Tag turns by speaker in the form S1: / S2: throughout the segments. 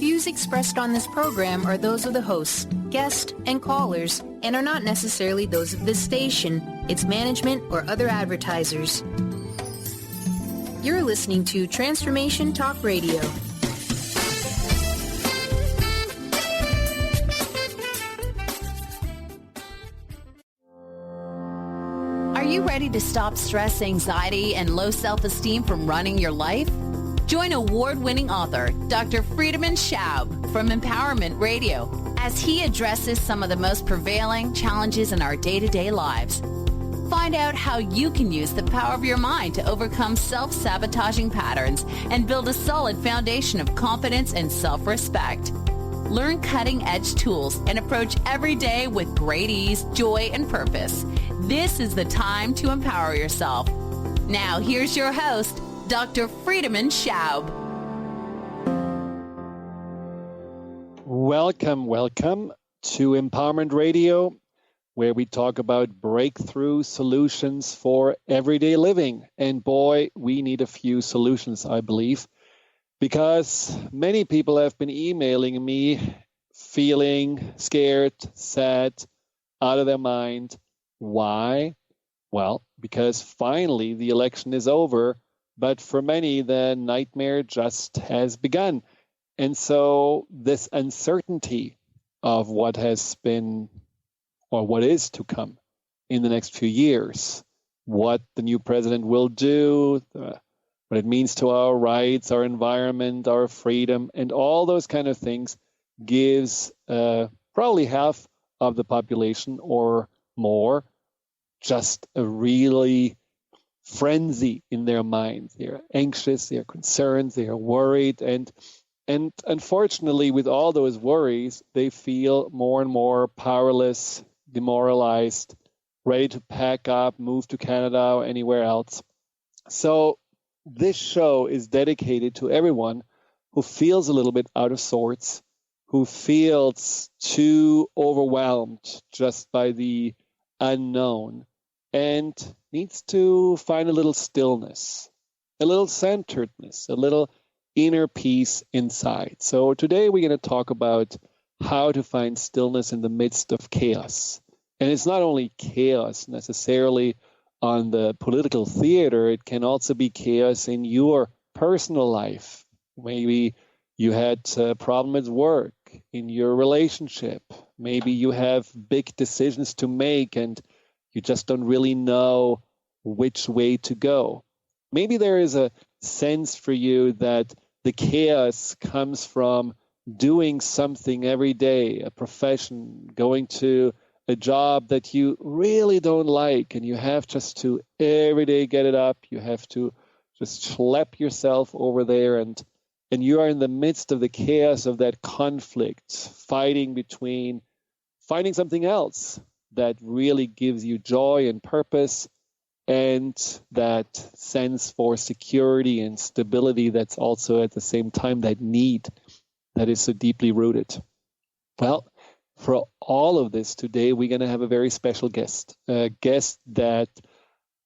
S1: views expressed on this program are those of the hosts, guests, and callers, and are not necessarily those of this station, its management, or other advertisers. You're listening to Transformation Talk Radio.
S2: Are you ready to stop stress, anxiety, and low self-esteem from running your life? Join award-winning author Dr. Friedemann Schaub from Empowerment Radio as he addresses some of the most prevailing challenges in our day-to-day lives. Find out how you can use the power of your mind to overcome self-sabotaging patterns and build a solid foundation of confidence and self-respect. Learn cutting-edge tools and approach every day with great ease, joy, and purpose. This is the time to empower yourself. Now, here's your host, Dr. Friedemann Schaub.
S3: Welcome to Empowerment Radio, where we talk about breakthrough solutions for everyday living. And boy, we need a few solutions, I believe, because many people have been emailing me feeling scared, sad, out of their mind. Why? Well, because finally the election is over, but for many the nightmare just has begun. And so this uncertainty of what has been or what is to come in the next few years, what the new president will do, what it means to our rights, our environment, our freedom, and all those kind of things gives probably half of the population or more just a really frenzy in their minds. They're anxious, they're concerned, they are worried, and unfortunately with all those worries, they feel more and more powerless, demoralized, ready to pack up, move to Canada or anywhere else. So this show is dedicated to everyone who feels a little bit out of sorts, who feels too overwhelmed just by the unknown, and needs to find a little stillness, a little centeredness, a little inner peace inside. So today we're going to talk about how to find stillness in the midst of chaos. And it's not only chaos necessarily on the political theater, it can also be chaos in your personal life. Maybe you had a problem at work, in your relationship. Maybe you have big decisions to make and you just don't really know which way to go. Maybe there is a sense for you that the chaos comes from doing something every day, a profession, going to a job that you really don't like, and you have just to every day get it up. You have to just schlep yourself over there, and you are in the midst of the chaos of that conflict, fighting between finding something else that really gives you joy and purpose, and that sense for security and stability that's also at the same time that need that is so deeply rooted. Well, for all of this today, we're going to have a very special guest, a guest that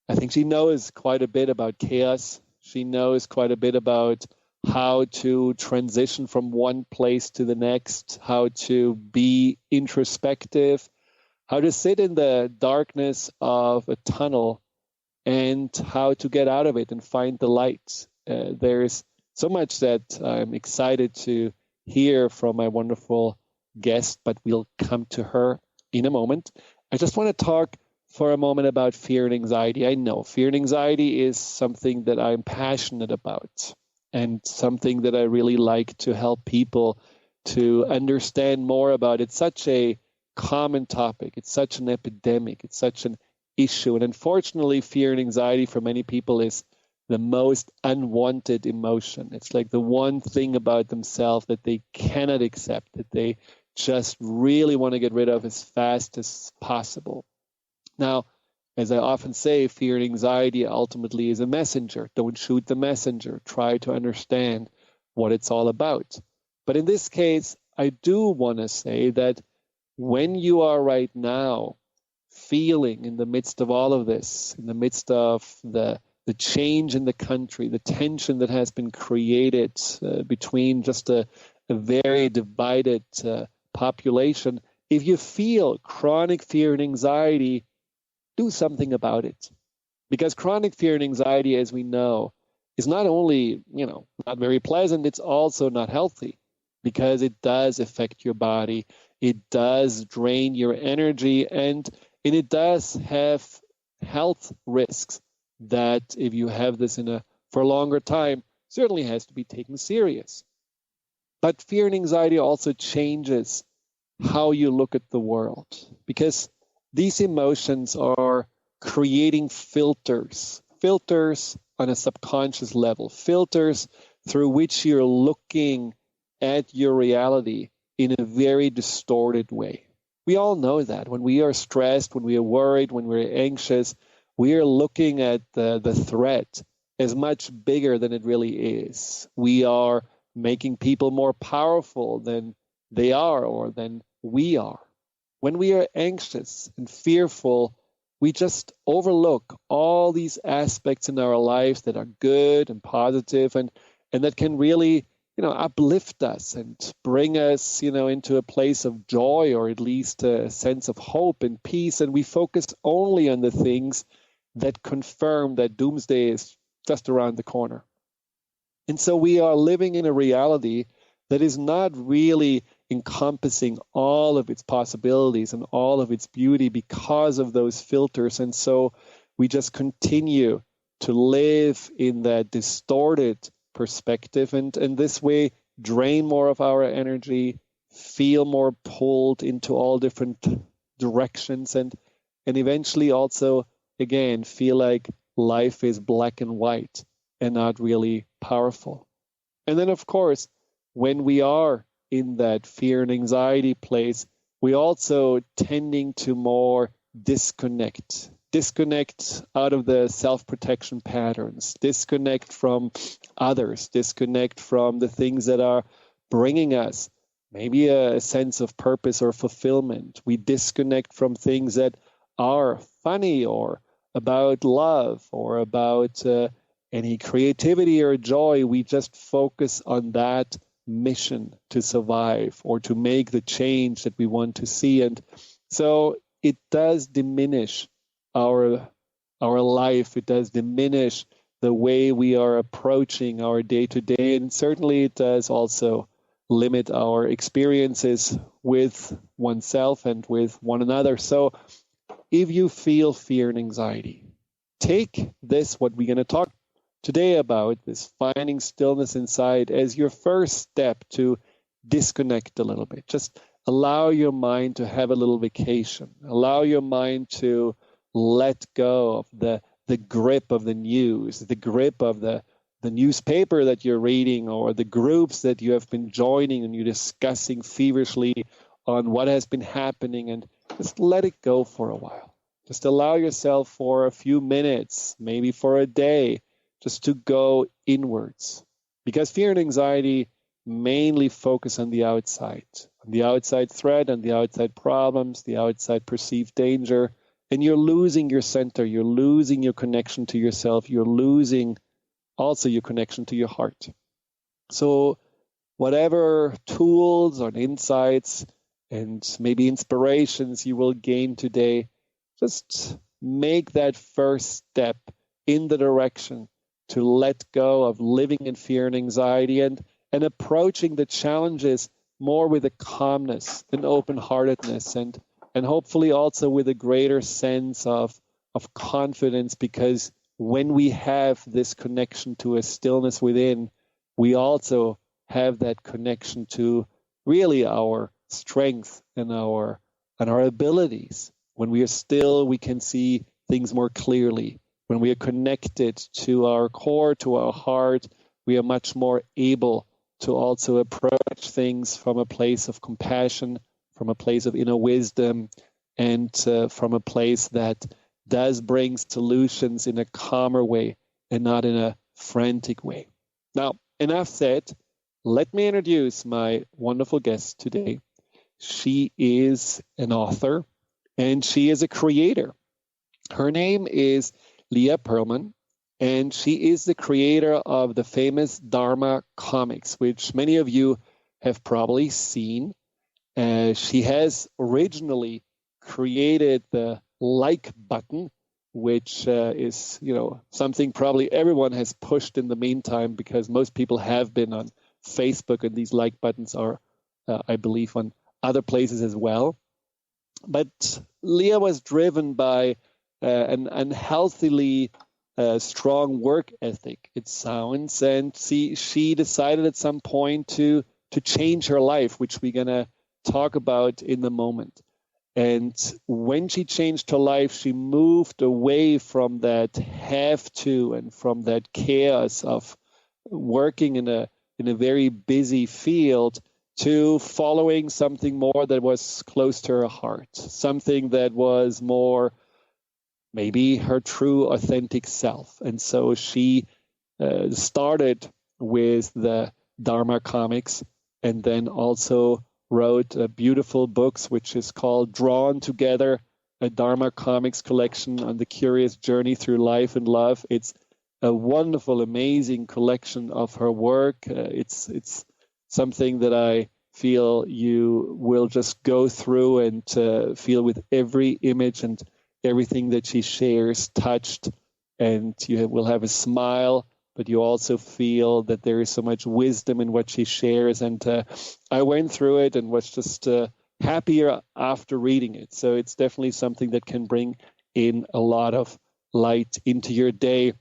S3: I think she knows quite a bit about chaos. She knows quite a bit about how to transition from one place to the next, how to be introspective, how to sit in the darkness of a tunnel, and how to get out of it and find the light. There's so much that I'm excited to hear from my wonderful guest, but we'll come to her in a moment. I just want to talk for a moment about fear and anxiety. I know fear and anxiety is something that I'm passionate about and something that I really like to help people to understand more about. It's such a common topic. It's such an epidemic. It's such an issue. And unfortunately, fear and anxiety for many people is the most unwanted emotion. It's like the one thing about themselves that they cannot accept, that they just really want to get rid of as fast as possible. Now, as I often say, fear and anxiety ultimately is a messenger. Don't shoot the messenger. Try to understand what it's all about. But in this case, I do want to say that when you are right now feeling in the midst of all of this, in the midst of the change in the country, the tension that has been created between just a a very divided population. If you feel chronic fear and anxiety, do something about it. Because chronic fear and anxiety, as we know, is not only, not very pleasant, it's also not healthy, because it does affect your body. It does drain your energy, and it does have health risks that, if you have this for a longer time, certainly has to be taken serious. But fear and anxiety also changes how you look at the world, because these emotions are creating filters on a subconscious level, filters through which you're looking at your reality in a very distorted way. We all know that when we are stressed, when we are worried, when we're anxious, we are looking at the threat as much bigger than it really is. We are making people more powerful than they are or than we are. When we are anxious and fearful, we just overlook all these aspects in our lives that are good and positive and that can really, uplift us and bring us, into a place of joy, or at least a sense of hope and peace. And we focus only on the things that confirm that doomsday is just around the corner. And so we are living in a reality that is not really encompassing all of its possibilities and all of its beauty because of those filters. And so we just continue to live in that distorted perspective, and this way drain more of our energy, feel more pulled into all different directions, and eventually also, again, feel like life is black and white and not really powerful. And then, of course, when we are in that fear and anxiety place, we also tending to more disconnect out of the self-protection patterns, disconnect from others, disconnect from the things that are bringing us maybe a sense of purpose or fulfillment. We disconnect from things that are funny or about love or about any creativity or joy. We just focus on that mission to survive or to make the change that we want to see. And so it does diminish our life. It does diminish the way we are approaching our day-to-day, and certainly it does also limit our experiences with oneself and with one another. So if you feel fear and anxiety, take this, what we're going to talk today about, this finding stillness inside, as your first step to disconnect a little bit. Just allow your mind to have a little vacation. Allow your mind to let go of the grip of the news, the grip of the newspaper that you're reading, or the groups that you have been joining and you're discussing feverishly on what has been happening, and just let it go for a while. Just allow yourself for a few minutes, maybe for a day, just to go inwards. Because fear and anxiety mainly focus on the outside threat, on the outside problems, the outside perceived danger, and you're losing your center, you're losing your connection to yourself, you're losing also your connection to your heart. So whatever tools or insights and maybe inspirations you will gain today, just make that first step in the direction to let go of living in fear and anxiety, and approaching the challenges more with a calmness and open-heartedness, and hopefully also with a greater sense of confidence, because when we have this connection to a stillness within, we also have that connection to really our strength and our abilities. When we are still, we can see things more clearly. When we are connected to our core, to our heart, we are much more able to also approach things from a place of compassion, from a place of inner wisdom, and from a place that does bring solutions in a calmer way and not in a frantic way. Now, enough said. Let me introduce my wonderful guest today. She is an author and she is a creator. Her name is Leah Pearlman, and she is the creator of the famous Dharma comics, which many of you have probably seen. She has originally created the like button, which is, something probably everyone has pushed in the meantime, because most people have been on Facebook, and these like buttons are, I believe, on other places as well. But Leah was driven by an unhealthily strong work ethic, it sounds, and she decided at some point to change her life, which we're going to talk about in a moment. And when she changed her life, she moved away from that have to and from that chaos of working in a very busy field to following something more that was close to her heart, something that was more maybe her true, authentic self. And so she started with the Dharma comics, and then also wrote beautiful books, which is called Drawn Together, a Dharma comics collection on the curious journey through life and love. It's a wonderful, amazing collection of her work. It's something that I feel you will just go through and feel with every image and everything that she shares touched, and you will have a smile, but you also feel that there is so much wisdom in what she shares. And I went through it and was just happier after reading it. So it's definitely something that can bring in a lot of light into your day.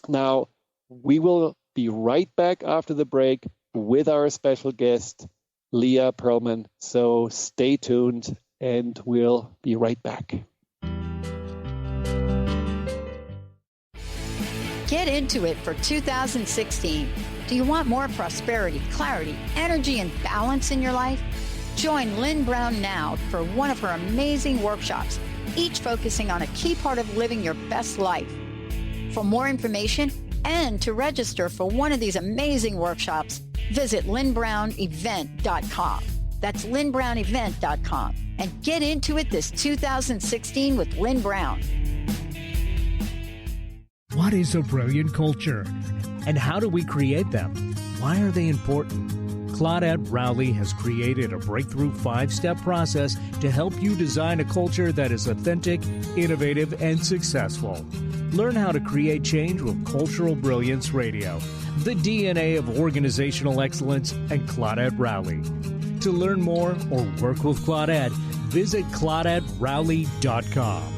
S3: Now, we will be right back after the break with our special guest, Leah Pearlman. So stay tuned, and we'll be right back.
S4: Get into it for 2016. Do you want more prosperity, clarity, energy, and balance in your life? Join Lynn Brown now for one of her amazing workshops, each focusing on a key part of living your best life. For more information and to register for one of these amazing workshops, visit lynnbrownevent.com. That's lynnbrownevent.com. And get into it this 2016 with Lynn Brown.
S5: What is a brilliant culture? And how do we create them? Why are they important? Claudette Rowley has created a breakthrough 5-step process to help you design a culture that is authentic, innovative, and successful. Learn how to create change with Cultural Brilliance Radio, the DNA of organizational excellence, and Claudette Rowley. To learn more or work with Claudette, visit ClaudetteRowley.com.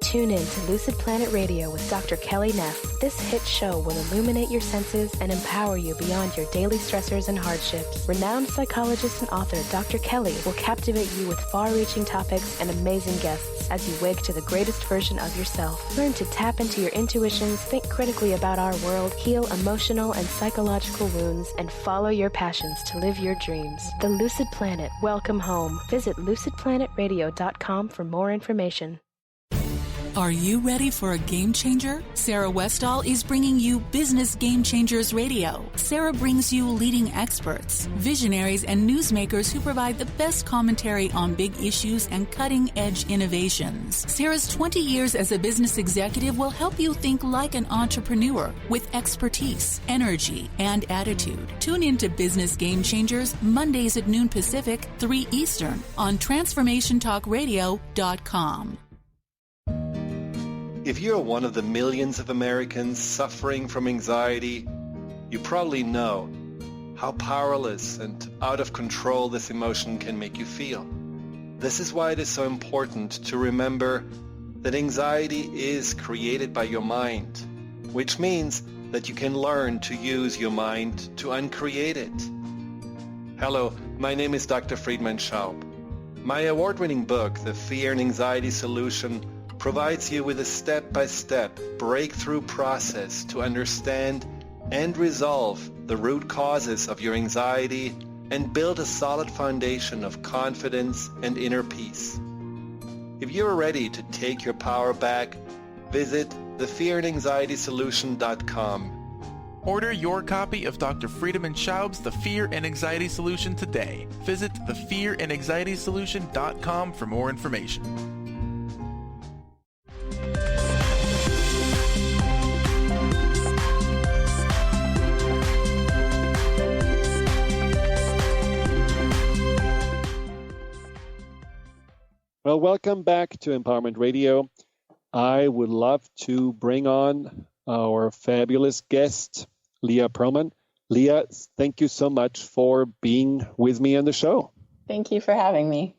S6: Tune in to Lucid Planet Radio with Dr. Kelly Neff. This hit show will illuminate your senses and empower you beyond your daily stressors and hardships. Renowned psychologist and author Dr. Kelly will captivate you with far-reaching topics and amazing guests as you wake to the greatest version of yourself. Learn to tap into your intuitions, think critically about our world, heal emotional and psychological wounds, and follow your passions to live your dreams. The Lucid Planet. Welcome home. Visit lucidplanetradio.com for more information.
S7: Are you ready for a game changer? Sarah Westall is bringing you Business Game Changers Radio. Sarah brings you leading experts, visionaries, and newsmakers who provide the best commentary on big issues and cutting-edge innovations. Sarah's 20 years as a business executive will help you think like an entrepreneur with expertise, energy, and attitude. Tune in to Business Game Changers Mondays at noon Pacific, 3 Eastern on TransformationTalkRadio.com.
S8: If you're one of the millions of Americans suffering from anxiety, you probably know how powerless and out of control this emotion can make you feel. This is why it is so important to remember that anxiety is created by your mind, which means that you can learn to use your mind to uncreate it. Hello, my name is Dr. Friedemann Schaub. My award-winning book, The Fear and Anxiety Solution, provides you with a step-by-step breakthrough process to understand and resolve the root causes of your anxiety and build a solid foundation of confidence and inner peace. If you are ready to take your power back, visit thefearandanxietysolution.com.
S9: Order your copy of Dr. Friedemann Schaub's The Fear and Anxiety Solution today. Visit thefearandanxietysolution.com for more information.
S3: Well, welcome back to Empowerment Radio. I would love to bring on our fabulous guest, Leah Perlman. Leah, thank you so much for being with me on the show.
S10: Thank you for having me.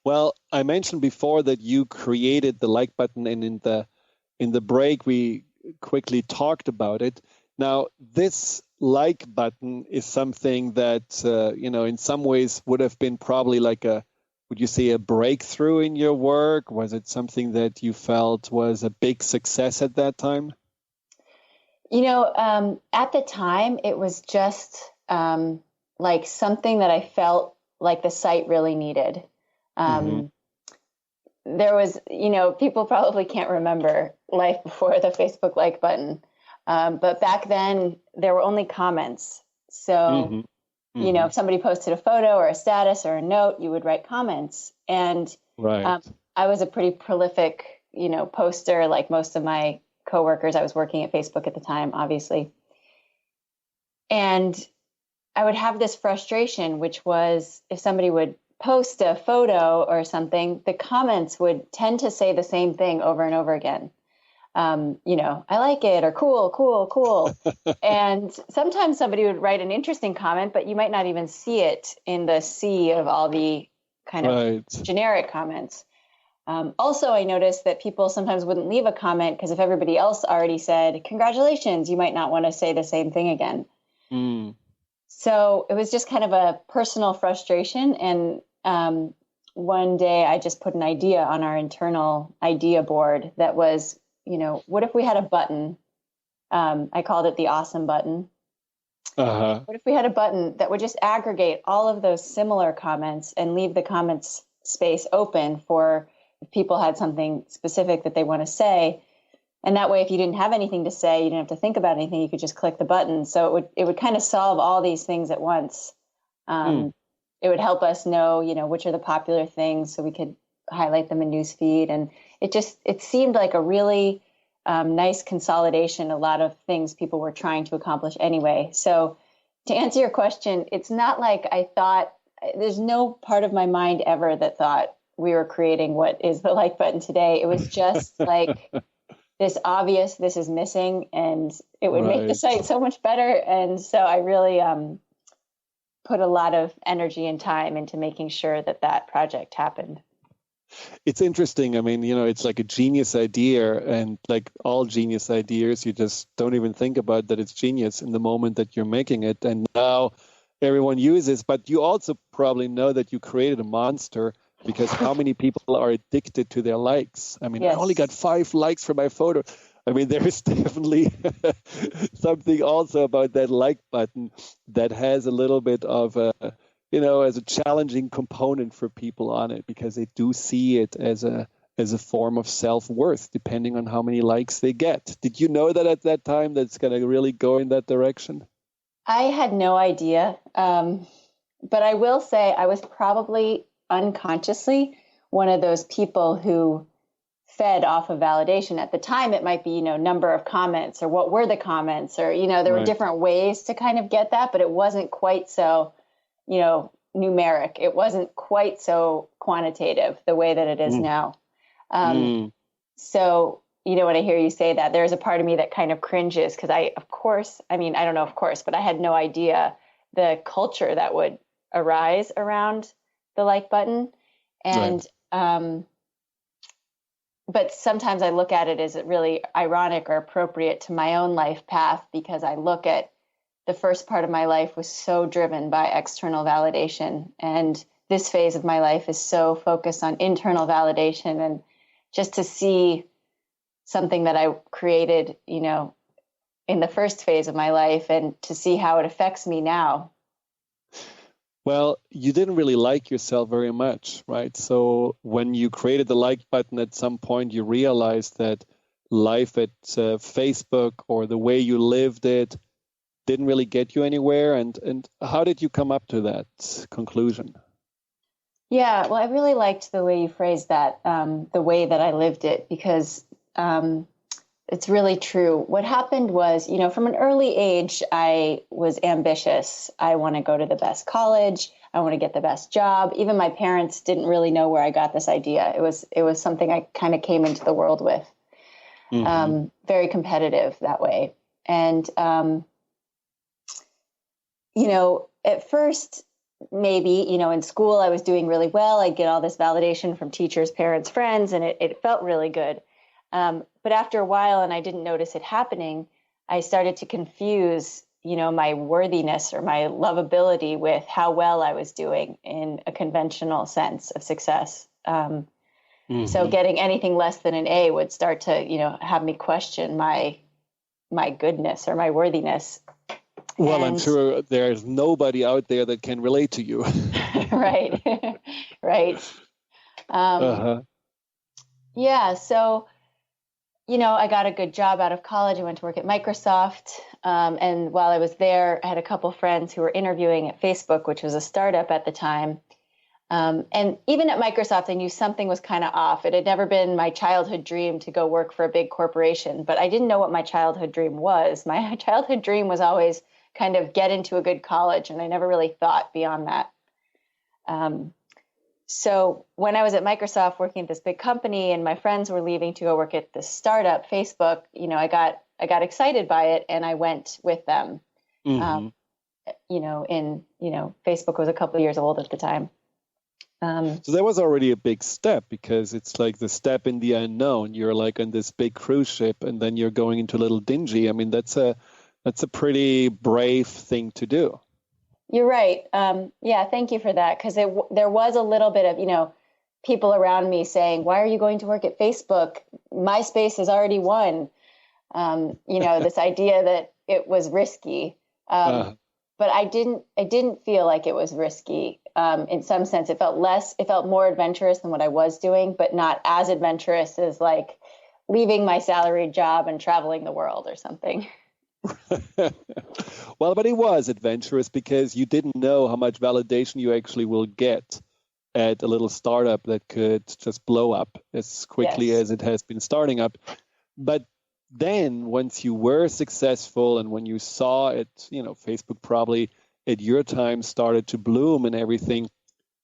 S3: Well, I mentioned before that you created the like button, and in the break we quickly talked about it. Now, this like button is something that in some ways would have been probably like would you say a breakthrough in your work? Was it something that you felt was a big success at that time?
S10: At the time, it was just like something that I felt like the site really needed. There was, people probably can't remember life before the Facebook like button. But back then, there were only comments. So, if somebody posted a photo or a status or a note, you would write comments. And I was a pretty prolific, poster, like most of my coworkers. I was working at Facebook at the time, obviously. And I would have this frustration, which was if somebody would post a photo or something, the comments would tend to say the same thing over and over again. I like it, or cool. And sometimes somebody would write an interesting comment, but you might not even see it in the sea of all the kind of generic comments. Also, I noticed that people sometimes wouldn't leave a comment because if everybody else already said, congratulations, you might not want to say the same thing again. So it was just kind of a personal frustration. And one day I just put an idea on our internal idea board that was, what if we had a button? I called it the awesome button. What if we had a button that would just aggregate all of those similar comments and leave the comments space open for if people had something specific that they want to say. And that way, if you didn't have anything to say, you didn't have to think about anything. You could just click the button. So it would kind of solve all these things at once. It would help us know, which are the popular things so we could highlight them in newsfeed. And it seemed like a really nice consolidation, a lot of things people were trying to accomplish anyway. So to answer your question, it's not like I thought, there's no part of my mind ever that thought we were creating what is the like button today. It was just like this obvious, this is missing, and it would make the site so much better. And so I really put a lot of energy and time into making sure that project happened.
S3: It's interesting. I mean, it's like a genius idea, and like all genius ideas, you just don't even think about that it's genius in the moment that you're making it. And now everyone uses, but you also probably know that you created a monster because how many people are addicted to their likes? I mean, I only got 5 likes for my photo. I mean, there is definitely something also about that like button that has a little bit of as a challenging component for people on it, because they do see it as a form of self-worth, depending on how many likes they get. Did you know that at that time that's going to really go in that direction?
S10: I had no idea. But I will say I was probably unconsciously one of those people who fed off of validation. At the time, it might be, number of comments or what were the comments, or, there were different ways to kind of get that, but it wasn't quite so numeric. It wasn't quite so quantitative the way that it is now. So, when I hear you say that, there's a part of me that kind of cringes because I don't know, of course, but I had no idea the culture that would arise around the like button. And, but sometimes I look at it as really ironic or appropriate to my own life path, because I look at the first part of my life was so driven by external validation. And this phase of my life is so focused on internal validation. And just to see something that I created, in the first phase of my life, and to see how it affects me now.
S3: Well, you didn't really like yourself very much, right? So when you created the like button, at some point you realized that life at Facebook or the way you lived it didn't really get you anywhere. And how did you come up to that conclusion?
S10: Yeah, well, I really liked the way you phrased that, the way that I lived it, because It's really true. What happened was, from an early age, I was ambitious. I want to go to the best college. I want to get the best job. Even my parents didn't really know where I got this idea. It was something I kind of came into the world with. Very competitive that way. And, at first, maybe, in school, I was doing really well. I'd get all this validation from teachers, parents, friends, and it felt really good. But after a while, and I didn't notice it happening, I started to confuse, my worthiness or my lovability with how well I was doing in a conventional sense of success. So getting anything less than an A would start to, have me question my goodness or my worthiness.
S3: Well, I'm sure there's nobody out there that can relate to you.
S10: Right. Right. Yeah. So, I got a good job out of college. I went to work at Microsoft. And while I was there, I had a couple friends who were interviewing at Facebook, which was a startup at the time. And even at Microsoft, I knew something was kind of off. It had never been my childhood dream to go work for a big corporation, but I didn't know what my childhood dream was. My childhood dream was always kind of get into a good college, and I never really thought beyond that. So when I was at Microsoft working at this big company and my friends were leaving to go work at this startup, Facebook, I got excited by it and I went with them. Facebook was a couple of years old at the time.
S3: So that was already a big step, because it's like the step in the unknown. You're like on this big cruise ship and then you're going into a little dingy. I mean, that's a pretty brave thing to do.
S10: You're right. Yeah, thank you for that. Because there was a little bit of, people around me saying, why are you going to work at Facebook? MySpace has already won. This idea that it was risky. But I didn't feel like it was risky. In some sense, it felt more adventurous than what I was doing, but not as adventurous as like leaving my salaried job and traveling the world or something.
S3: Well, but it was adventurous because you didn't know how much validation you actually will get at a little startup that could just blow up as quickly as it has been starting up. But then once you were successful and when you saw it, Facebook probably at your time started to bloom and everything,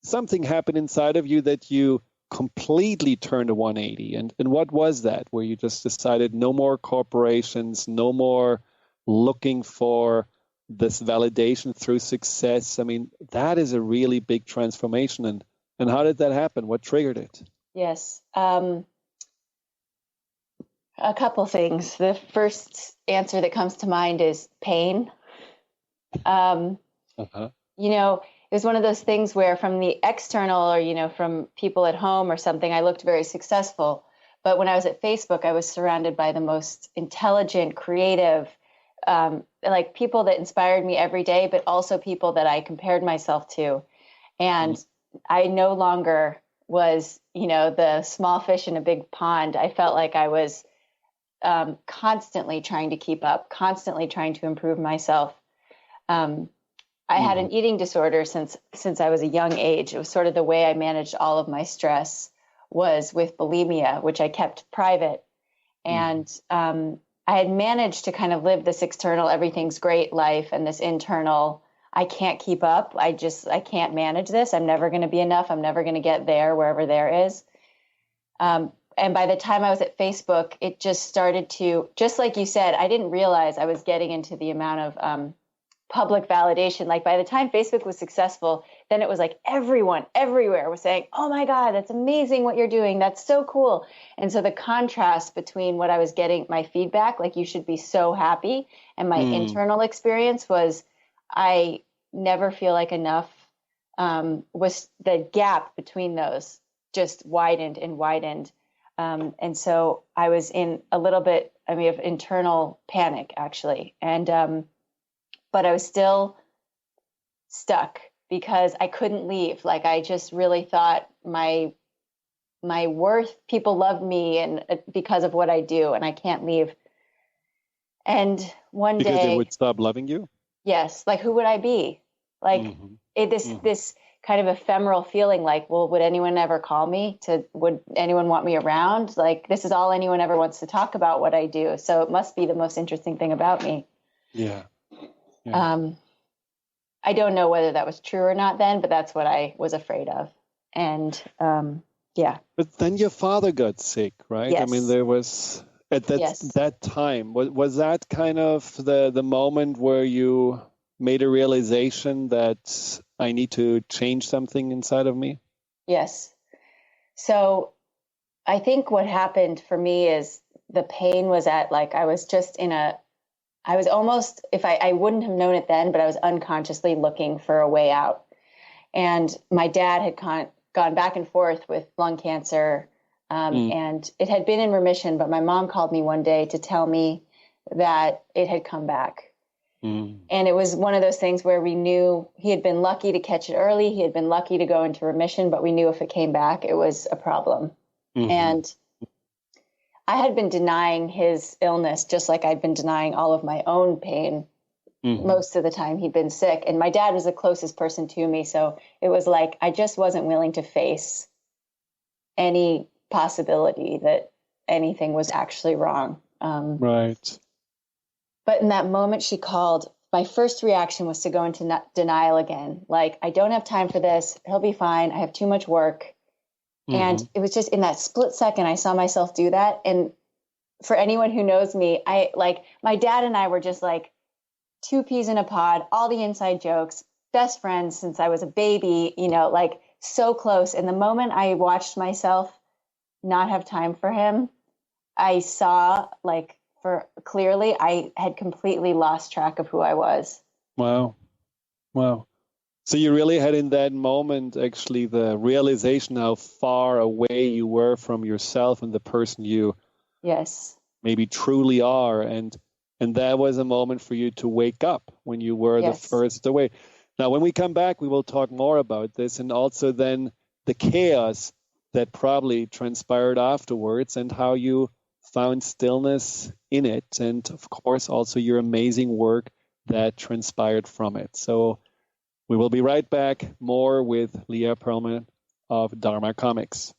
S3: something happened inside of you that you completely turned a 180. And what was that? Where you just decided no more corporations, no more looking for this validation through success? I mean, that is a really big transformation. And how did that happen? What triggered it?
S10: Yes. A couple things. The first answer that comes to mind is pain. It was one of those things where from the external or, from people at home or something, I looked very successful. But when I was at Facebook, I was surrounded by the most intelligent, creative, like people that inspired me every day, but also people that I compared myself to. And I no longer was, the small fish in a big pond. I felt like I was constantly trying to keep up, constantly trying to improve myself. I had an eating disorder since I was a young age. It was sort of the way I managed all of my stress was with bulimia, which I kept private. And I had managed to kind of live this external, everything's great life and this internal, I can't keep up. I can't manage this. I'm never going to be enough. I'm never going to get there, wherever there is. And by the time I was at Facebook, it just started to, just like you said, I didn't realize I was getting into the amount of public validation. Like by the time Facebook was successful, then it was like everyone, everywhere was saying, oh my God, that's amazing what you're doing. That's so cool. And so the contrast between what I was getting, my feedback, like you should be so happy, and my internal experience was I never feel like enough, was the gap between those just widened and widened. And so I was in a little bit, of internal panic actually. And, but I was still stuck because I couldn't leave. Like I just really thought my worth, people love me and because of what I do, and I can't leave. And one day,
S3: because they would stop loving you.
S10: Yes. Like who would I be? Like this kind of ephemeral feeling like, well, would anyone ever call me? Would anyone want me around? Like, this is all anyone ever wants to talk about what I do. So it must be the most interesting thing about me.
S3: Yeah.
S10: I don't know whether that was true or not then, but that's what I was afraid of. And But
S3: then your father got sick, right?
S10: Yes.
S3: I mean, there was at that time. Was that kind of the moment where you made a realization that I need to change something inside of me?
S10: Yes. So I think what happened for me is the pain was at, like, I was almost, if I wouldn't have known it then, but I was unconsciously looking for a way out. And my dad had gone back and forth with lung cancer, and it had been in remission, but my mom called me one day to tell me that it had come back. And it was one of those things where we knew he had been lucky to catch it early. He had been lucky to go into remission, but we knew if it came back, it was a problem. And I had been denying his illness, just like I'd been denying all of my own pain most of the time he'd been sick. And my dad was the closest person to me. So it was like, I just wasn't willing to face any possibility that anything was actually wrong.
S3: Right.
S10: But in that moment she called, my first reaction was to go into denial again. Like, I don't have time for this. He'll be fine. I have too much work. And it was just in that split second, I saw myself do that. And for anyone who knows me, my dad and I were just like two peas in a pod, all the inside jokes, best friends since I was a baby, like so close. And the moment I watched myself not have time for him, I saw clearly I had completely lost track of who I was.
S3: Wow. So you really had in that moment actually the realization how far away you were from yourself and the person you maybe truly are. And that was a moment for you to wake up when you were the first away. Now, when we come back, we will talk more about this, and also then the chaos that probably transpired afterwards and how you found stillness in it. And of course, also your amazing work that transpired from it. So we will be right back, more with Leah Pearlman of Dharma Comics.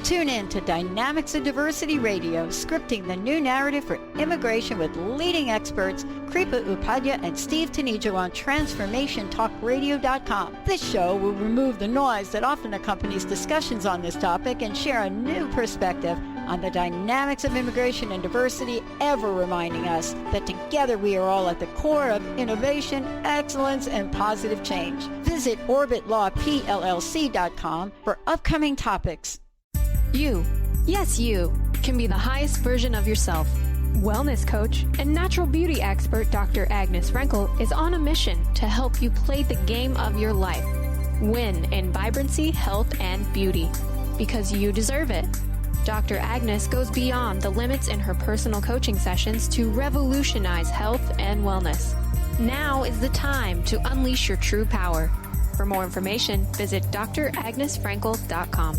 S4: Tune in to Dynamics of Diversity Radio, scripting the new narrative for immigration with leading experts Kripa Upadhyaya and Steve Tanijo on TransformationTalkRadio.com. This show will remove the noise that often accompanies discussions on this topic and share a new perspective on the dynamics of immigration and diversity, ever reminding us that together we are all at the core of innovation, excellence, and positive change. Visit OrbitLawPLLC.com for upcoming topics.
S6: You, yes you, can be the highest version of yourself. Wellness coach and natural beauty expert Dr. Agnes Frenkel is on a mission to help you play the game of your life. Win in vibrancy, health, and beauty. Because you deserve it. Dr. Agnes goes beyond the limits in her personal coaching sessions to revolutionize health and wellness. Now is the time to unleash your true power. For more information, visit dragnesfrankel.com.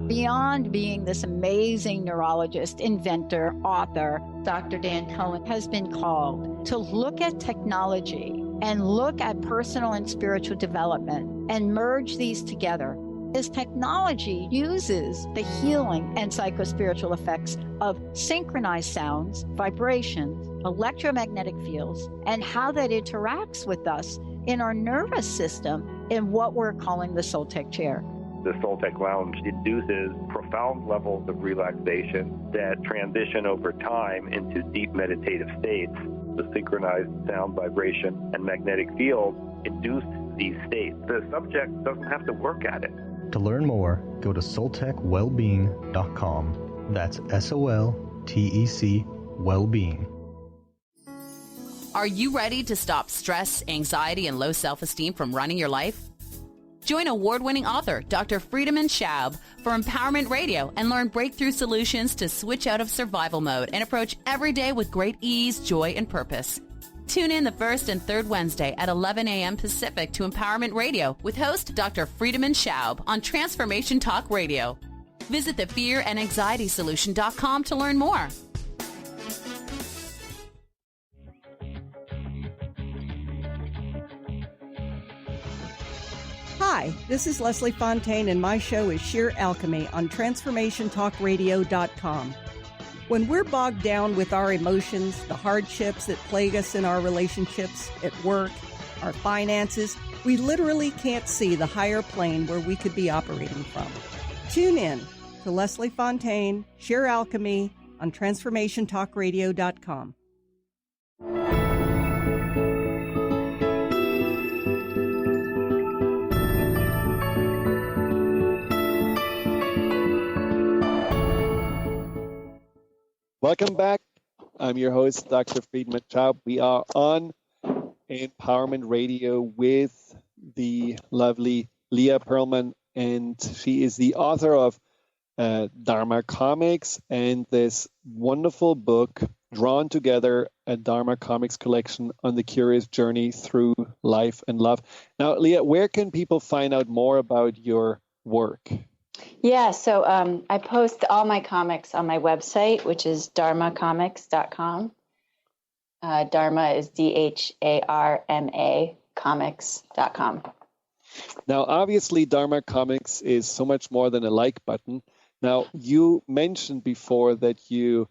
S4: Beyond being this amazing neurologist, inventor, author, Dr. Dan Cohen has been called to look at technology and look at personal and spiritual development and merge these together. As technology uses the healing and psychospiritual effects of synchronized sounds, vibrations, electromagnetic fields, and how that interacts with us in our nervous system in what we're calling the Soul Tech chair.
S11: The Soul Tech Lounge induces profound levels of relaxation that transition over time into deep meditative states. The synchronized sound, vibration, and magnetic field induce these states. The subject doesn't have to work at it.
S12: To learn more, go to soltechwellbeing.com. That's SOLTEC Wellbeing.
S2: Are you ready to stop stress, anxiety, and low self-esteem from running your life? Join award-winning author Dr. Friedemann Schaub for Empowerment Radio and learn breakthrough solutions to switch out of survival mode and approach every day with great ease, joy, and purpose. Tune in the first and third Wednesday at 11 a.m. Pacific to Empowerment Radio with host Dr. Friedemann Schaub on Transformation Talk Radio. Visit thefearandanxietysolution.com to learn more.
S13: Hi, this is Leslie Fontaine, and my show is Sheer Alchemy on TransformationTalkRadio.com. When we're bogged down with our emotions, the hardships that plague us in our relationships, at work, our finances, we literally can't see the higher plane where we could be operating from. Tune in to Leslie Fontaine, Sheer Alchemy on TransformationTalkRadio.com.
S3: Welcome back. I'm your host, Dr. Friedemann Schaub. We are on Empowerment Radio with the lovely Leah Pearlman, and she is the author of Dharma Comics and this wonderful book, Drawn Together, a Dharma Comics collection on the curious journey through life and love. Now, Leah, where can people find out more about your work?
S10: Yeah, so I post all my comics on my website, which is dharmacomics.com. Dharma is DHARMA comics.com.
S3: Now, obviously, Dharma Comics is so much more than a like button. Now, you mentioned before that you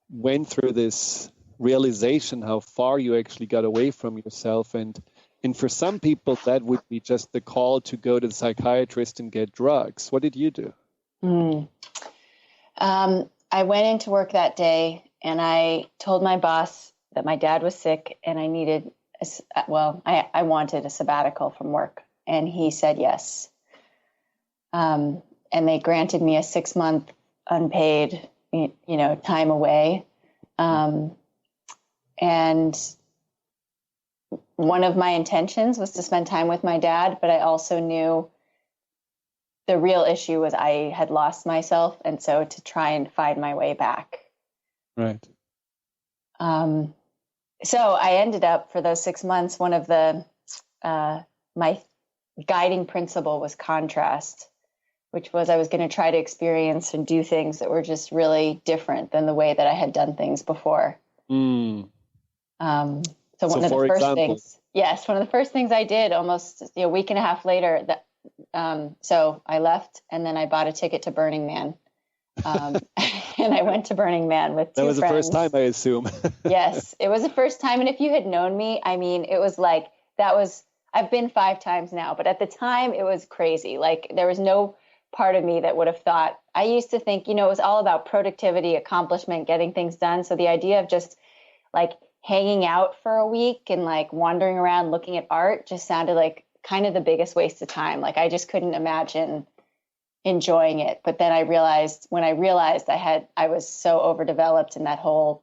S3: went through this realization how far you actually got away from yourself. And for some people, that would be just the call to go to the psychiatrist and get drugs. What did you do?
S10: I went into work that day and I told my boss that my dad was sick and I needed, I wanted a sabbatical from work. And he said yes. And they granted me a 6-month unpaid, time away. And one of my intentions was to spend time with my dad, but I also knew the real issue was I had lost myself. And so to try and find my way back.
S3: Right.
S10: So I ended up for those 6 months, one of the, my guiding principle was contrast, which was I was going to try to experience and do things that were just really different than the way that I had done things before. So one of the first things I did almost a week and a half later, so I left and then I bought a ticket to Burning Man. And I went to Burning Man with two friends.
S3: That was the first time, I assume.
S10: Yes, it was the first time. And if you had known me, I mean, it was like, I've been 5 times now, but at the time it was crazy. Like there was no part of me that would have thought, I used to think, it was all about productivity, accomplishment, getting things done. So the idea of just like hanging out for a week and like wandering around looking at art just sounded like kind of the biggest waste of time. Like I just couldn't imagine enjoying it. But then I realized I was so overdeveloped in that whole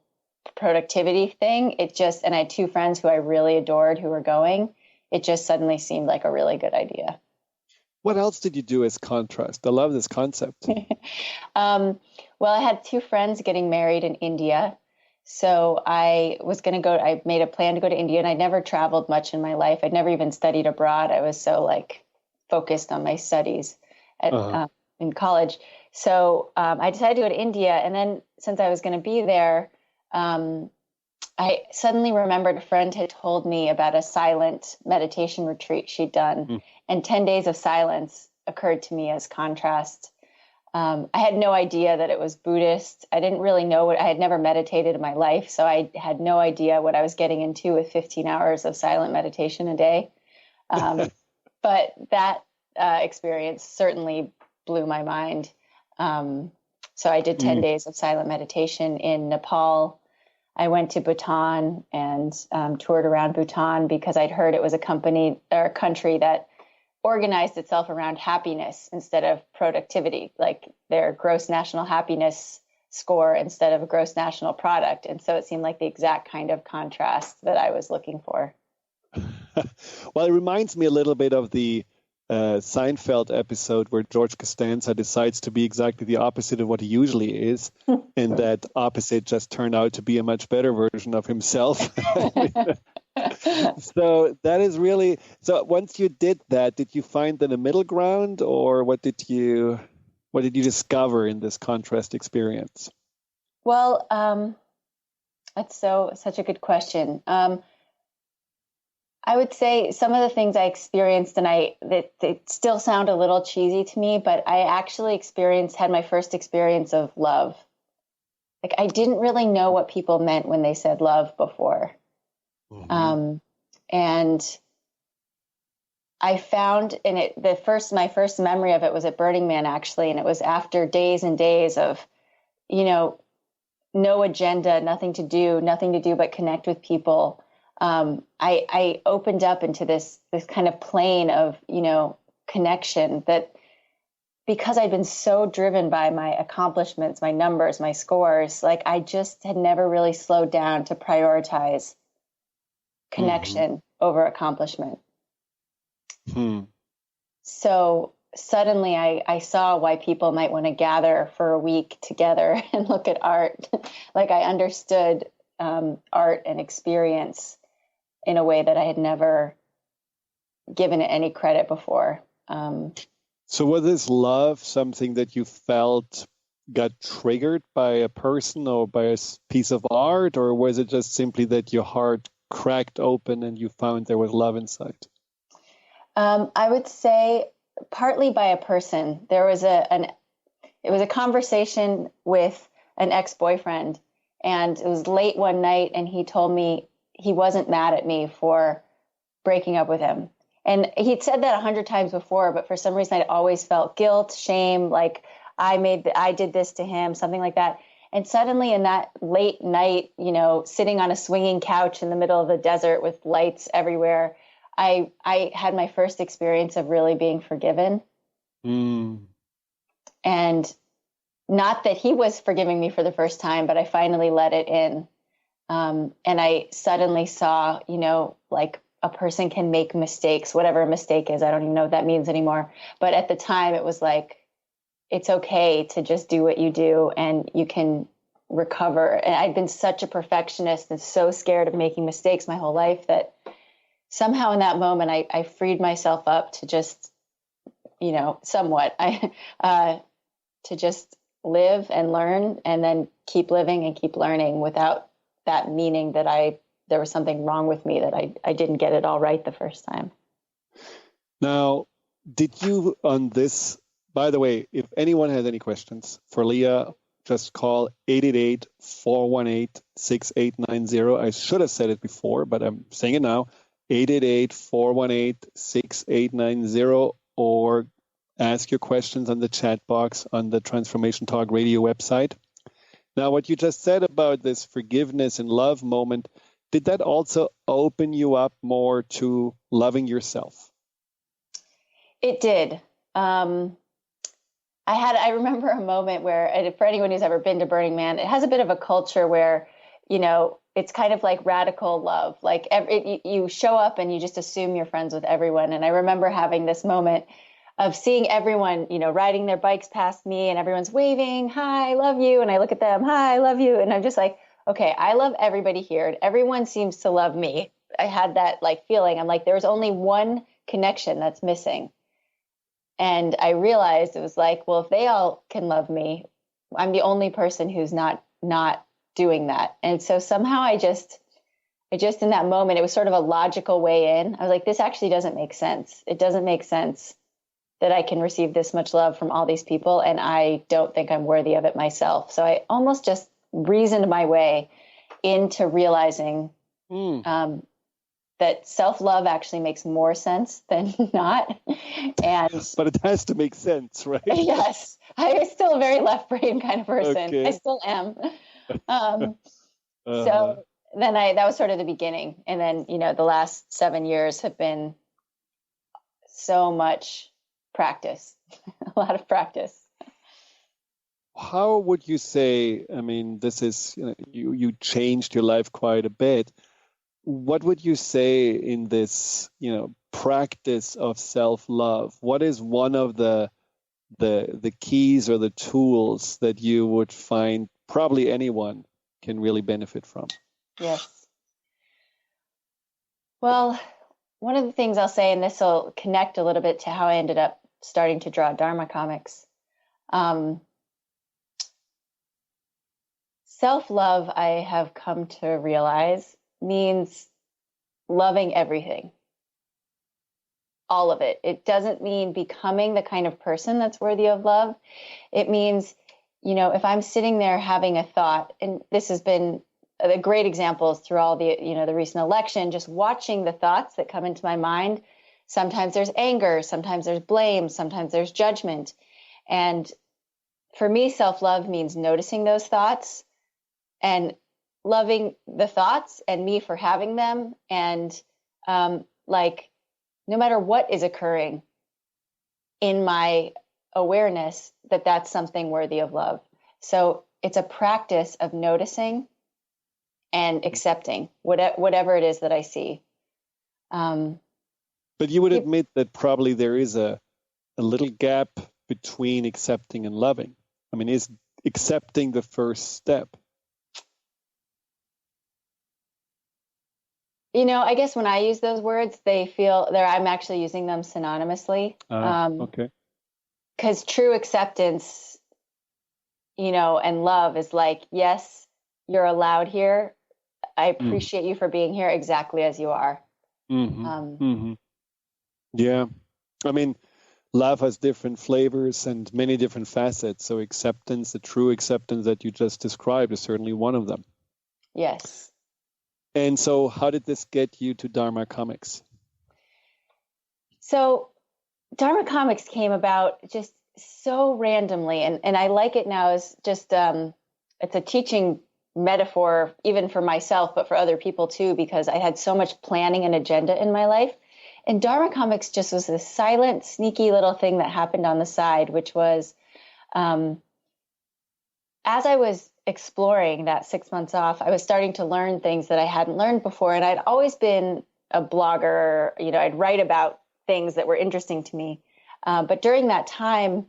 S10: productivity thing, and I had 2 friends who I really adored who were going, it just suddenly seemed like a really good idea.
S3: What else did you do as contrast? I love this concept.
S10: Well, I had 2 friends getting married in India. So I was going to go, I made a plan to go to India, and I'd never traveled much in my life. I'd never even studied abroad. I was so focused on my studies in college. So I decided to go to India. And then since I was going to be there, I suddenly remembered a friend had told me about a silent meditation retreat she'd done. And 10 days of silence occurred to me as contrast. I had no idea that it was Buddhist. I didn't really know I had never meditated in my life. So I had no idea what I was getting into with 15 hours of silent meditation a day. But that experience certainly blew my mind. So I did 10 days of silent meditation in Nepal. I went to Bhutan and toured around Bhutan because I'd heard it was a country that organized itself around happiness instead of productivity, like their gross national happiness score instead of a gross national product. And so it seemed like the exact kind of contrast that I was looking for.
S3: Well, it reminds me a little bit of the Seinfeld episode where George Costanza decides to be exactly the opposite of what he usually is. And that opposite just turned out to be a much better version of himself. So that is really, so once you did that, did you find then a middle ground, or what did you discover in this contrast experience?
S10: Well, that's such a good question. I would say some of the things I experienced, and they still sound a little cheesy to me, but I actually had my first experience of love. Like, I didn't really know what people meant when they said love before. Mm-hmm. And I found my first memory of it was at Burning Man, actually. And it was after days and days of, no agenda, nothing to do but connect with people. I opened up into this kind of plane of, connection that, because I'd been so driven by my accomplishments, my numbers, my scores, like I just had never really slowed down to prioritize connection over accomplishment. So suddenly I saw why people might want to gather for a week together and look at art. Like, I understood art and experience in a way that I had never given it any credit before.
S3: So was this love something that you felt got triggered by a person or by a piece of art, or was it just simply that your heart cracked open and you found there was love inside?
S10: I would say partly by a person. There was it was a conversation with an ex-boyfriend, and it was late one night, and he told me he wasn't mad at me for breaking up with him. And he'd said that 100 times before, but for some reason I'd always felt guilt, shame, like I did this to him, something like that. And suddenly in that late night, sitting on a swinging couch in the middle of the desert with lights everywhere, I had my first experience of really being forgiven. And not that he was forgiving me for the first time, but I finally let it in. And I suddenly saw, like, a person can make mistakes, whatever a mistake is. I don't even know what that means anymore. But at the time it was like, it's okay to just do what you do and you can recover. And I'd been such a perfectionist and so scared of making mistakes my whole life that somehow in that moment I freed myself up to just, somewhat, to just live and learn and then keep living and keep learning without that meaning that there was something wrong with me, that I didn't get it all right the first time. Now,
S3: did you on this, by the way, if anyone has any questions for Leah, just call 888-418-6890. I should have said it before, but I'm saying it now, 888-418-6890, or ask your questions on the chat box on the Transformation Talk Radio website. Now, what you just said about this forgiveness and love moment, did that also open you up more to loving yourself?
S10: It did. I remember a moment where, for anyone who's ever been to Burning Man, it has a bit of a culture where, it's kind of like radical love. Like you show up and you just assume you're friends with everyone. And I remember having this moment of seeing everyone, riding their bikes past me and everyone's waving, hi, I love you. And I look at them, hi, I love you. And I'm just like, okay, I love everybody here. And everyone seems to love me. I had that feeling. I'm like, there's only one connection that's missing. And I realized it was like, well, if they all can love me, I'm the only person who's not doing that. And so somehow I just in that moment, it was sort of a logical way in. I was like, this actually doesn't make sense. It doesn't make sense that I can receive this much love from all these people, and I don't think I'm worthy of it myself. So I almost just reasoned my way into realizing that self-love actually makes more sense than not.
S3: But it has to make sense, right?
S10: Yes. I'm still a very left brain kind of person. Okay. I still am. So then that was sort of the beginning. And then, the last 7 years have been so much practice, a lot of practice.
S3: How would you say, this is, you changed your life quite a bit. What would you say in this, practice of self-love? What is one of the keys or the tools that you would find probably anyone can really benefit from?
S10: Yes. Well, one of the things I'll say, and this will connect a little bit to how I ended up starting to draw Dharma comics. Self-love, I have come to realize, means loving everything. All of it. It doesn't mean becoming the kind of person that's worthy of love. It means, if I'm sitting there having a thought, and this has been the great examples through all the, the recent election, just watching the thoughts that come into my mind. Sometimes there's anger, sometimes there's blame, sometimes there's judgment. And for me, self-love means noticing those thoughts and loving the thoughts and me for having them. And no matter what is occurring in my awareness, that's something worthy of love. So it's a practice of noticing and accepting whatever it is that I see.
S3: But you would admit that probably there is a little gap between accepting and loving. I mean, is accepting the first step?
S10: I guess when I use those words, they feel I'm actually using them synonymously.
S3: Okay.
S10: Because true acceptance, and love is like, yes, you're allowed here. I appreciate you for being here exactly as you are.
S3: Yeah. I mean, love has different flavors and many different facets. So acceptance, the true acceptance that you just described, is certainly one of them.
S10: Yes.
S3: And so how did this get you to Dharma Comics?
S10: So Dharma Comics came about just so randomly. And I like it now as just, it's a teaching metaphor, even for myself, but for other people too, because I had so much planning and agenda in my life. And Dharma Comics just was this silent, sneaky little thing that happened on the side, which was, as I was exploring that 6 months off, I was starting to learn things that I hadn't learned before. And I'd always been a blogger, I'd write about things that were interesting to me. But during that time,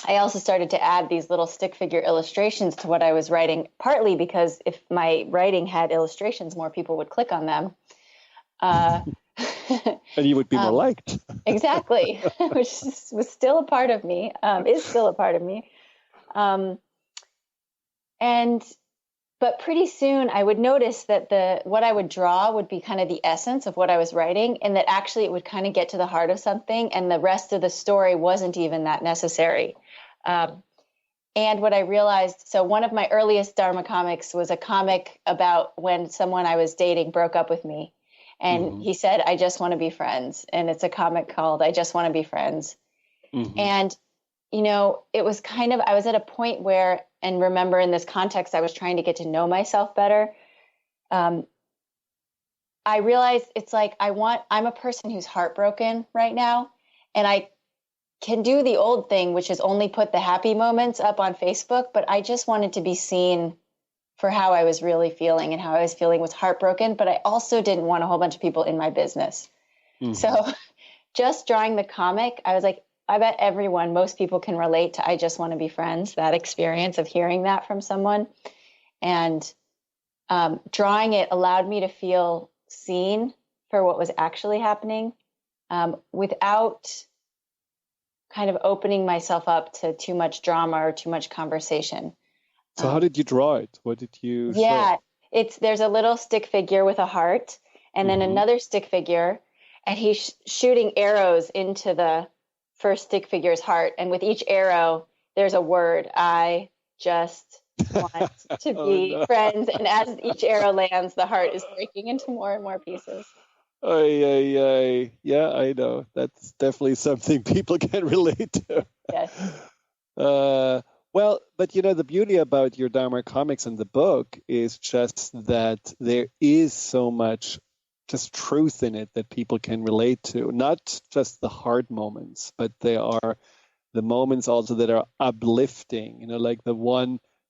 S10: I also started to add these little stick figure illustrations to what I was writing, partly because if my writing had illustrations, more people would click on them.
S3: And you would be more liked.
S10: Exactly, which was still a part of me, is still a part of me. But pretty soon I would notice that what I would draw would be kind of the essence of what I was writing, and that actually it would kind of get to the heart of something, and the rest of the story wasn't even that necessary. And what I realized, so one of my earliest Dharma comics was a comic about when someone I was dating broke up with me. And he said, I just want to be friends. And it's a comic called I Just Want to Be Friends. And, it was kind of, I was at a point where, and remember in this context, I was trying to get to know myself better. I realized it's like, I'm a person who's heartbroken right now. And I can do the old thing, which is only put the happy moments up on Facebook. But I just wanted to be seen for how I was really feeling, and how I was feeling was heartbroken, but I also didn't want a whole bunch of people in my business. So just drawing the comic, I was like, I bet most people can relate to I Just Want to Be Friends, that experience of hearing that from someone. And drawing it allowed me to feel seen for what was actually happening, without kind of opening myself up to too much drama or too much conversation.
S3: So how did you draw it? What did you
S10: show? There's a little stick figure with a heart, and then another stick figure, and he's shooting arrows into the first stick figure's heart. And with each arrow, there's a word. I just want to be friends. And as each arrow lands, the heart is breaking into more and more pieces.
S3: Yeah, I know. That's definitely something people can relate to.
S10: Yes.
S3: Well, but the beauty about your Dharma comics and the book is just that there is so much just truth in it that people can relate to. Not just the hard moments, but they are the moments also that are uplifting. Like there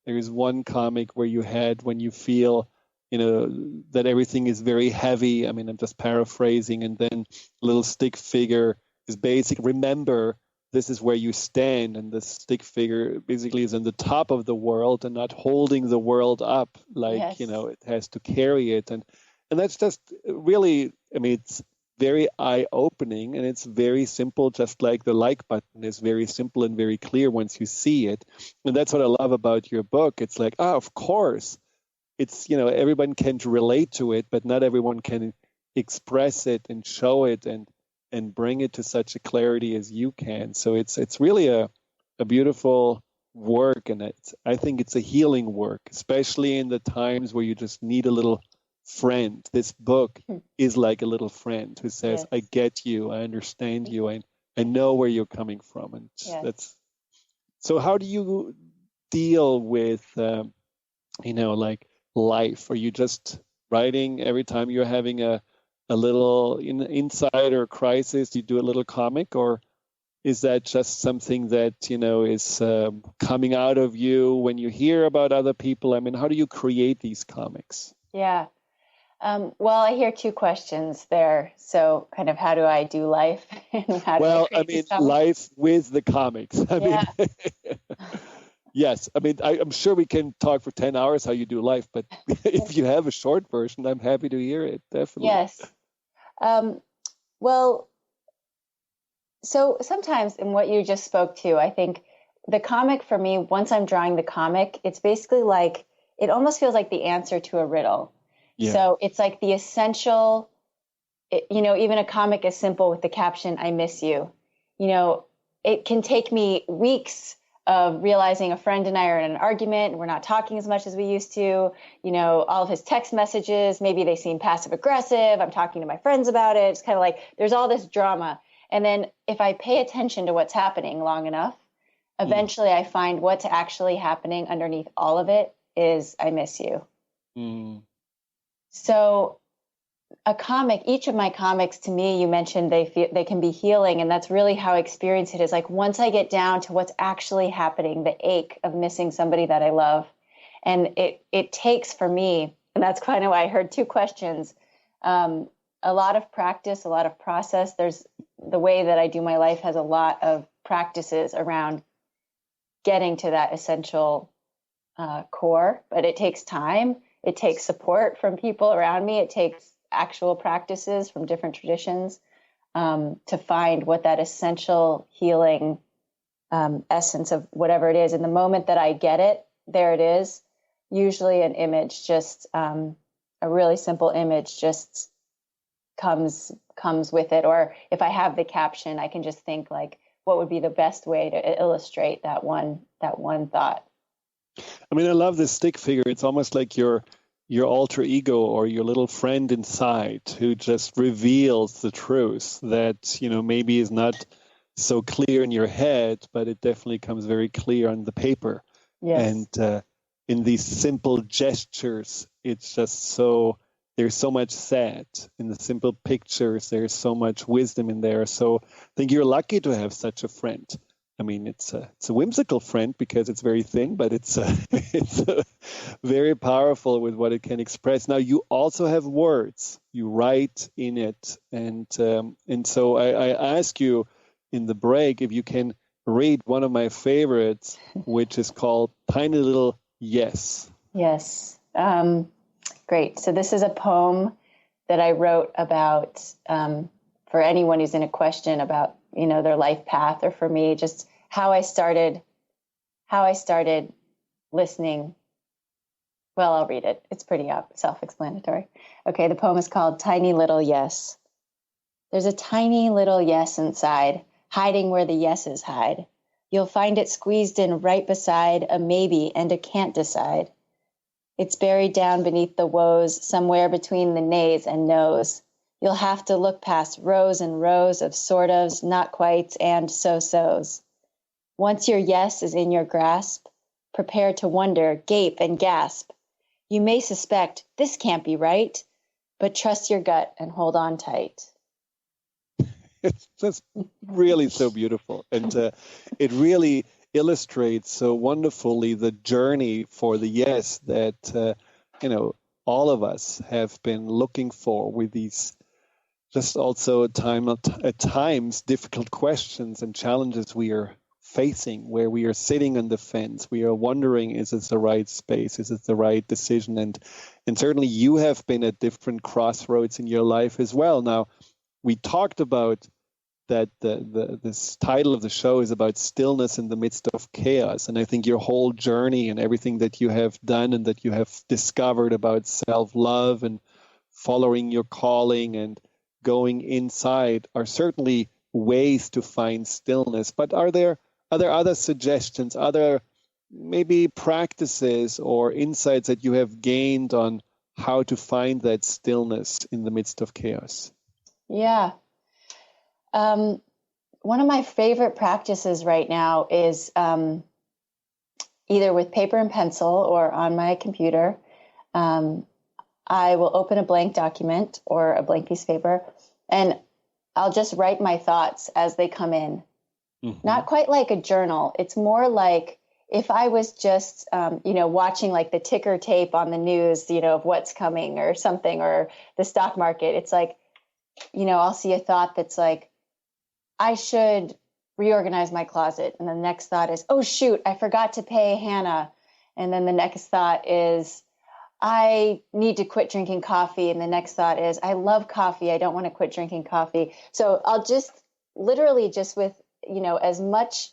S3: is one comic where you had when you feel, that everything is very heavy. I mean, I'm just paraphrasing, and then a little stick figure is basic. Remember, this is where you stand, and the stick figure basically is on the top of the world and not holding the world up like,
S10: yes.
S3: It has to carry it. And And that's just really, I mean, it's very eye-opening, and it's very simple, just like the like button is very simple and very clear once you see it. And that's what I love about your book. It's like, of course, it's, everyone can relate to it, but not everyone can express it and show it and bring it to such a clarity as you can. So it's really a beautiful work, and I think it's a healing work, especially in the times where you just need a little friend. This book is like a little friend who says, I get you, I understand you, and I know where you're coming from. And that's so. How do you deal with like life? Are you just writing every time you're having a little insight or crisis? Do you do a little comic, or is that just something that is coming out of you when you hear about other people? I mean, how do you create these comics?
S10: Yeah. Well, I hear two questions there. So kind of how do I do life? And how
S3: life with the comics. I mean, yes. I mean, I'm sure we can talk for 10 hours how you do life, but if you have a short version, I'm happy to hear it. Definitely.
S10: Yes. Well, so sometimes in what you just spoke to, I think the comic for me, once I'm drawing the comic, it's basically like, it almost feels like the answer to a riddle. Yeah. So it's like the essential, even a comic as simple with the caption, I miss you. It can take me weeks of realizing a friend and I are in an argument and we're not talking as much as we used to. All of his text messages, maybe they seem passive aggressive. I'm talking to my friends about it. It's kind of like there's all this drama. And then if I pay attention to what's happening long enough, eventually I find what's actually happening underneath all of it is I miss you. Mm. So a comic, each of my comics to me, you mentioned they can be healing. And that's really how I experience it, is like once I get down to what's actually happening, the ache of missing somebody that I love. And it takes for me, and that's kind of why I heard two questions, a lot of practice, a lot of process. There's the way that I do my life has a lot of practices around getting to that essential core, but it takes time. It takes support from people around me. It takes actual practices from different traditions to find what that essential healing essence of whatever it is. And the moment that I get it, there it is. Usually an image, just a really simple image just comes with it. Or if I have the caption, I can just think like, what would be the best way to illustrate that one thought?
S3: I mean, I love this stick figure. It's almost like your alter ego or your little friend inside who just reveals the truth that, maybe is not so clear in your head, but it definitely comes very clear on the paper. Yes. And in these simple gestures, it's just there's so much said in the simple pictures. There's so much wisdom in there. So I think you're lucky to have such a friend. I mean, it's a whimsical friend because it's very thin, but it's very powerful with what it can express. Now, you also have words. You write in it, and so I ask you in the break if you can read one of my favorites, which is called "Tiny Little Yes."
S10: Yes, great. So this is a poem that I wrote about for anyone who's in a question about their life path, or for me, just how I started listening. Well, I'll read it. It's pretty self-explanatory. Okay, the poem is called Tiny Little Yes. There's a tiny little yes inside, hiding where the yeses hide. You'll find it squeezed in right beside a maybe and a can't decide. It's buried down beneath the woes, somewhere between the nays and noes. You'll have to look past rows and rows of sort ofs, not quites, and so-sos. Once your yes is in your grasp, prepare to wonder, gape, and gasp. You may suspect this can't be right, but trust your gut and hold on tight.
S3: It's just really so beautiful. And it really illustrates so wonderfully the journey for the yes that, all of us have been looking for with these just also at times difficult questions and challenges we are facing, where we are sitting on the fence. We are wondering, is it the right space? Is it the right decision? And certainly you have been at different crossroads in your life as well. Now, we talked about that this title of the show is about stillness in the midst of chaos. And I think your whole journey and everything that you have done and that you have discovered about self-love and following your calling and going inside are certainly ways to find stillness. But are there other suggestions, other maybe practices or insights that you have gained on how to find that stillness in the midst of chaos?
S10: Yeah. One of my favorite practices right now is either with paper and pencil or on my computer. I will open a blank document or a blank piece of paper, and I'll just write my thoughts as they come in. Mm-hmm. Not quite like a journal. It's more like if I was just, watching like the ticker tape on the news, of what's coming or something, or the stock market. It's like, I'll see a thought that's like, I should reorganize my closet. And the next thought is, oh, shoot, I forgot to pay Hannah. And then the next thought is, I need to quit drinking coffee. And the next thought is, I love coffee. I don't want to quit drinking coffee. So I'll just literally just with, as much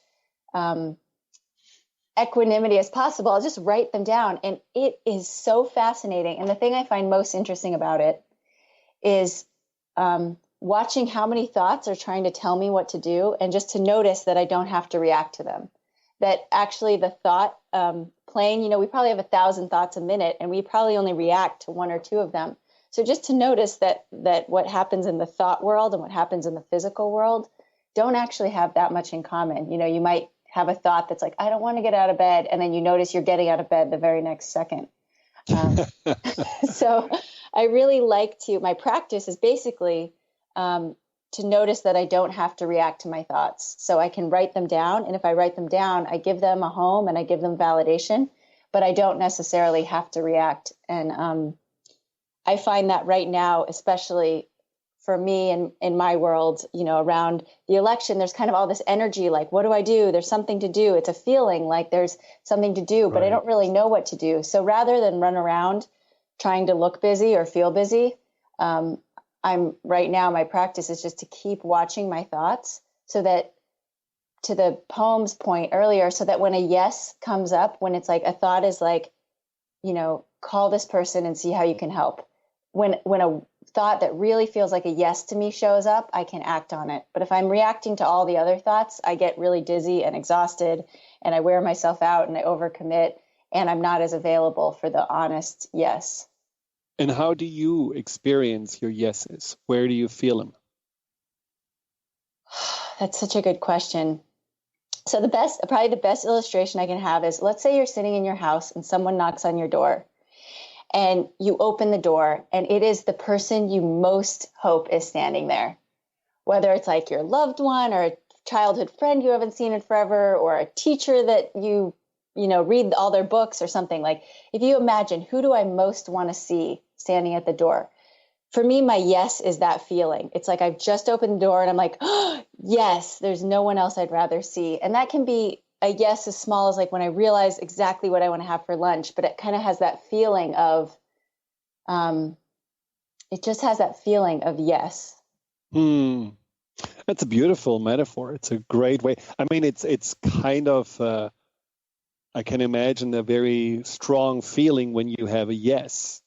S10: equanimity as possible, I'll just write them down. And it is so fascinating. And the thing I find most interesting about it is watching how many thoughts are trying to tell me what to do, and just to notice that I don't have to react to them. That actually the thought playing, we probably have 1,000 thoughts a minute, and we probably only react to one or two of them. So just to notice that what happens in the thought world and what happens in the physical world don't actually have that much in common. You might have a thought that's like, I don't want to get out of bed, and then you notice you're getting out of bed the very next second. So I really like my practice is basically to notice that I don't have to react to my thoughts. So I can write them down. And if I write them down, I give them a home and I give them validation, but I don't necessarily have to react. And I find that right now, especially for me and in my world, around the election, there's kind of all this energy, like, what do I do? There's something to do. It's a feeling like there's something to do, but I don't really know what to do. So rather than run around trying to look busy or feel busy, I'm right now, my practice is just to keep watching my thoughts, so that, to the poem's point earlier, so that when a yes comes up, when it's like a thought is like, call this person and see how you can help. When a thought that really feels like a yes to me shows up, I can act on it. But if I'm reacting to all the other thoughts, I get really dizzy and exhausted, and I wear myself out and I overcommit, and I'm not as available for the honest yes.
S3: And how do you experience your yeses? Where do you feel them?
S10: That's such a good question. So probably the best illustration I can have is, let's say you're sitting in your house and someone knocks on your door, and you open the door, and it is the person you most hope is standing there. Whether it's like your loved one or a childhood friend you haven't seen in forever, or a teacher that you read all their books or something. Like, if you imagine, who do I most want to see standing at the door? For me, my yes is that feeling. It's like I've just opened the door and I'm like, oh, yes, there's no one else I'd rather see. And that can be a yes as small as like when I realize exactly what I want to have for lunch, but it kind of has that feeling of, it just has that feeling of yes.
S3: That's a beautiful metaphor. It's a great way. I mean, it's kind of, I can imagine a very strong feeling when you have a yes.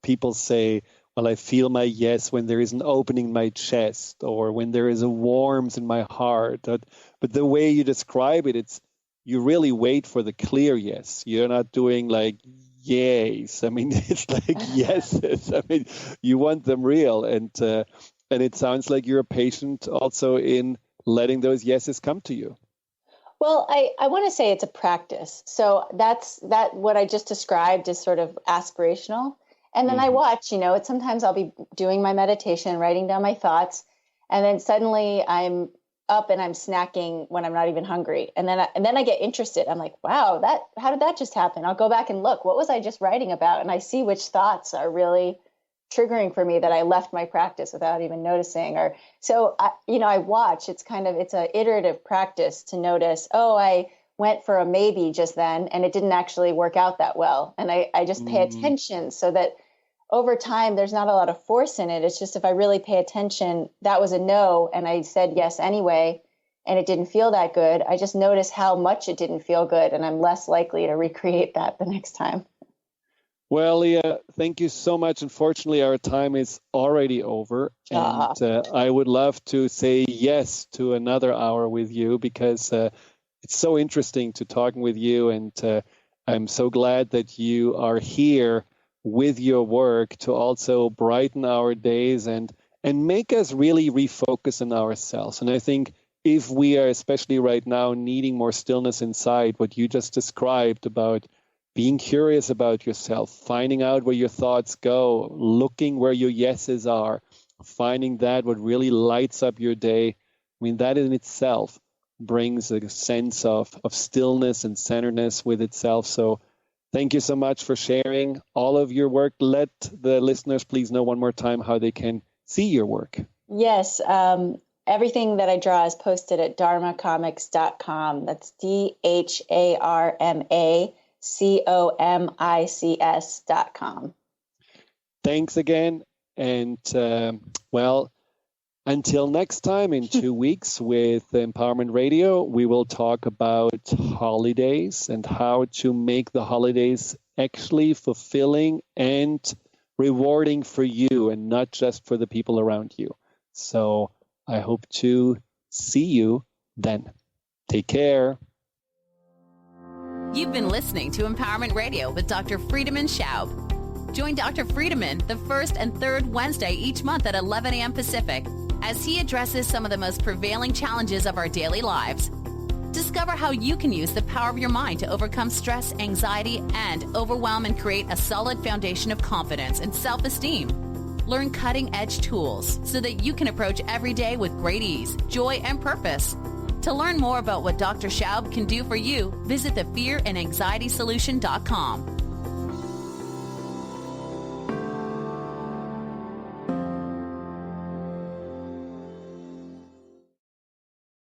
S3: People say, well, I feel my yes when there is an opening in my chest, or when there is a warmth in my heart. But the way you describe it, it's, you really wait for the clear yes. You're not doing like yays. I mean, it's like yeses. I mean, you want them real. And it sounds like you're a patient also in letting those yeses come to you.
S10: Well, I want to say it's a practice. So what I just described is sort of aspirational. And then I watch, sometimes I'll be doing my meditation, writing down my thoughts, and then suddenly I'm up and I'm snacking when I'm not even hungry. And then I get interested. I'm like, wow, how did that just happen? I'll go back and look, what was I just writing about? And I see which thoughts are really triggering for me that I left my practice without even noticing. Or so, I watch. It's an iterative practice to notice, I went for a maybe just then, and it didn't actually work out that well. And I just pay attention so that over time, there's not a lot of force in it. It's just if I really pay attention, that was a no, and I said yes anyway, and it didn't feel that good. I just notice how much it didn't feel good, and I'm less likely to recreate that the next time.
S3: Well, Leah, thank you so much. Unfortunately, our time is already over, and I would love to say yes to another hour with you because it's so interesting to talking with you, and I'm so glad that you are here with your work to also brighten our days and make us really refocus on ourselves. And I think if we are, especially right now, needing more stillness inside, what you just described about being curious about yourself, finding out where your thoughts go, looking where your yeses are, finding that what really lights up your day, I mean, that in itself brings a sense of stillness and centeredness with itself. So thank you so much for sharing all of your work. Let the listeners please know one more time how they can see your work. Yes.
S10: Everything that I draw is posted at dharmacomics.com. That's DHARMACOMICS.com.
S3: Thanks again. And until next time in 2 weeks with Empowerment Radio, we will talk about holidays and how to make the holidays actually fulfilling and rewarding for you and not just for the people around you. So I hope to see you then. Take care.
S2: You've been listening to Empowerment Radio with Dr. Friedemann Schaub. Join Dr. Friedemann the first and third Wednesday each month at 11 a.m. Pacific as he addresses some of the most prevailing challenges of our daily lives. Discover how you can use the power of your mind to overcome stress, anxiety, and overwhelm and create a solid foundation of confidence and self-esteem. Learn cutting-edge tools so that you can approach every day with great ease, joy, and purpose. To learn more about what Dr. Schaub can do for you, visit thefearandanxietysolution.com.